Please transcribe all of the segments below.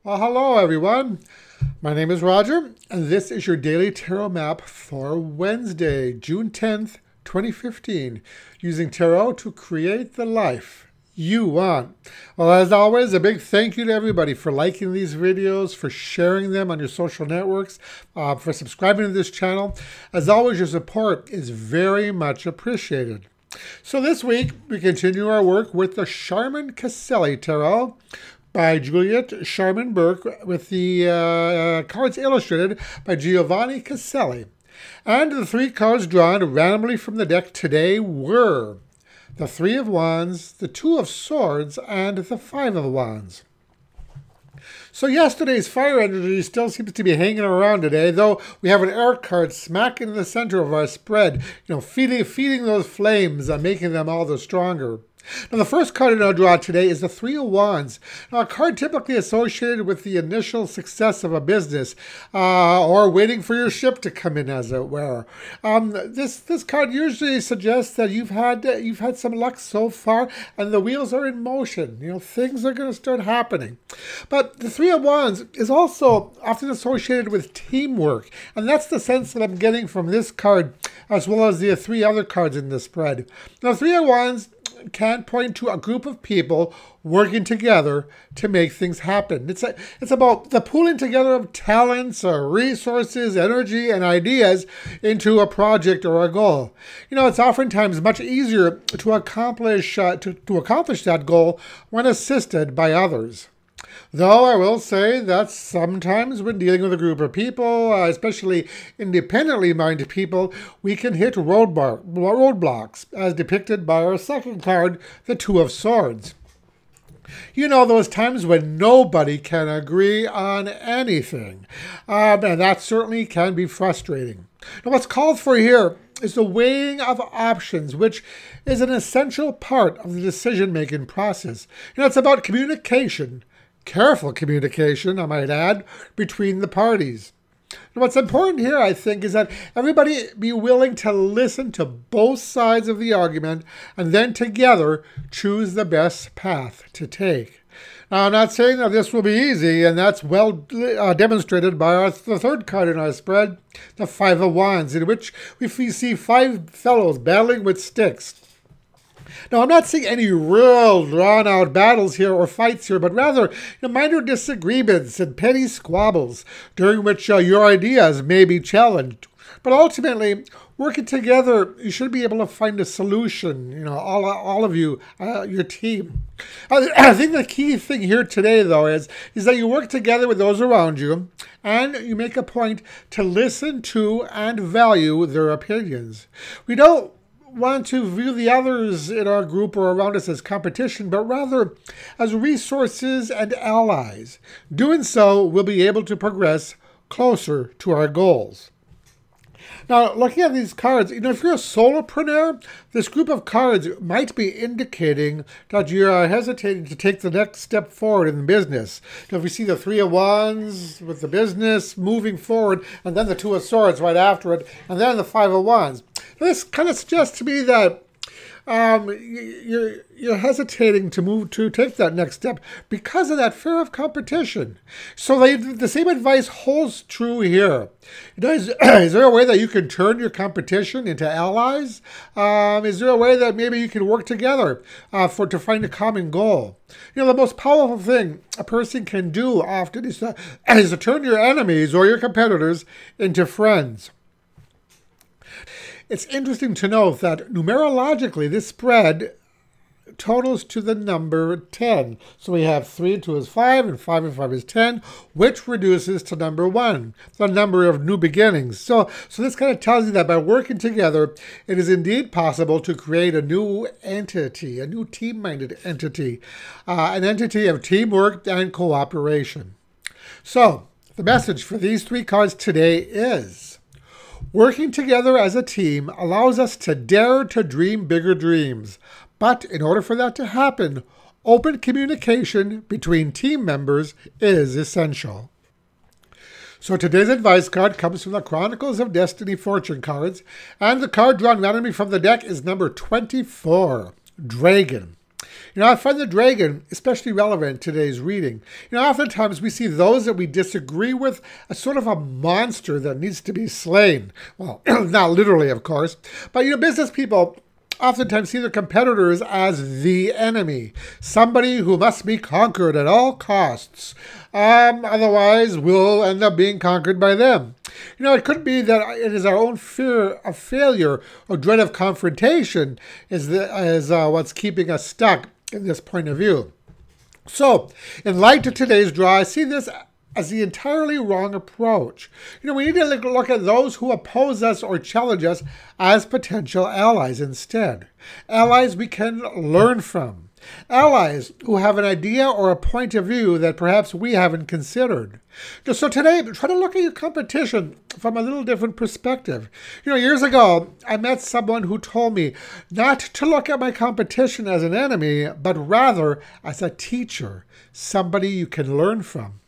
Well, hello everyone. My name is Roger, and this is your daily tarot map for Wednesday, June 10th, 2015, using tarot to create the life you want. Well, as always, a big thank you to everybody for liking these videos, for sharing them on your social networks, for subscribing to this channel. As always, your support is very much appreciated. So this week, we continue our work with the Sharman-Caselli Tarot by Juliet Sharman-Burke, with the cards illustrated by Giovanni Caselli. And the three cards drawn randomly from the deck today were the Three of Wands, the Two of Swords, and the Five of Wands. So yesterday's fire energy still seems to be hanging around today, though we have an air card smack in the center of our spread, feeding those flames and making them all the stronger. Now, the first card in our draw today is the Three of Wands. Now, a card typically associated with the initial success of a business, or waiting for your ship to come in, as it were. This card usually suggests that you've had some luck so far, and the wheels are in motion. Things are going to start happening. But the Three of Wands is also often associated with teamwork, and that's the sense that I'm getting from this card, as well as the three other cards in the spread. Now, Three of Wands can point to a group of people working together to make things happen. It's about the pooling together of talents or resources, energy, and ideas into a project or a goal. It's oftentimes much easier to accomplish that goal when assisted by others. Though I will say that sometimes when dealing with a group of people, especially independently minded people, we can hit roadblocks, as depicted by our second card, the Two of Swords. Those times when nobody can agree on anything. And that certainly can be frustrating. Now, what's called for here is the weighing of options, which is an essential part of the decision-making process. It's about communication. Careful communication, I might add, between the parties. And what's important here, I think, is that everybody be willing to listen to both sides of the argument and then together choose the best path to take. Now, I'm not saying that this will be easy, and that's well demonstrated by the third card in our spread, the Five of Wands, in which we see five fellows battling with sticks. Now, I'm not seeing any real drawn-out battles here or fights here, but rather minor disagreements and petty squabbles during which your ideas may be challenged. But ultimately, working together, you should be able to find a solution, all of you, your team. I think the key thing here today, though, is that you work together with those around you, and you make a point to listen to and value their opinions. We don't want to view the others in our group or around us as competition, but rather as resources and allies. Doing so, we'll be able to progress closer to our goals. Now, looking at these cards, if you're a solopreneur, this group of cards might be indicating that you are hesitating to take the next step forward in the business. If we see the Three of Wands with the business moving forward, and then the Two of Swords right after it, and then the Five of Wands, this kind of suggests to me that you're hesitating to take that next step because of that fear of competition. So the same advice holds true here. Is there a way that you can turn your competition into allies? Is there a way that maybe you can work together to find a common goal? The most powerful thing a person can do often is to turn your enemies or your competitors into friends. It's interesting to note that numerologically, this spread totals to the number 10. So we have 3 and 2 is 5, and 5 and 5 is 10, which reduces to number 1, the number of new beginnings. So this kind of tells you that by working together, it is indeed possible to create a new entity, a new team-minded entity, an entity of teamwork and cooperation. So the message for these three cards today is: working together as a team allows us to dare to dream bigger dreams. But in order for that to happen, open communication between team members is essential. So today's advice card comes from the Chronicles of Destiny Fortune cards, and the card drawn randomly from the deck is number 24, Dragon. I find the dragon especially relevant in today's reading. Oftentimes we see those that we disagree with as sort of a monster that needs to be slain. Well, not literally, of course, but business people oftentimes see their competitors as the enemy, somebody who must be conquered at all costs. Otherwise, we'll end up being conquered by them. It could be that it is our own fear of failure or dread of confrontation is what's keeping us stuck in this point of view. So, in light of today's draw, I see this as the entirely wrong approach. We need to look at those who oppose us or challenge us as potential allies instead. Allies we can learn from. Allies who have an idea or a point of view that perhaps we haven't considered. So today, try to look at your competition from a little different perspective. Years ago, I met someone who told me not to look at my competition as an enemy, but rather as a teacher, somebody you can learn from.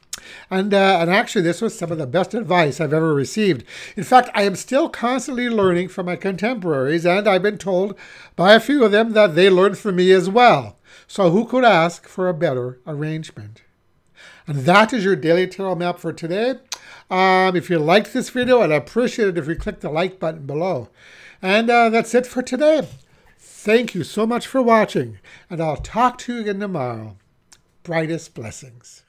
And actually, this was some of the best advice I've ever received. In fact, I am still constantly learning from my contemporaries, and I've been told by a few of them that they learned from me as well. So who could ask for a better arrangement? And that is your daily tarot map for today. If you liked this video, I'd appreciate it if you click the like button below. And that's it for today. Thank you so much for watching, and I'll talk to you again tomorrow. Brightest blessings.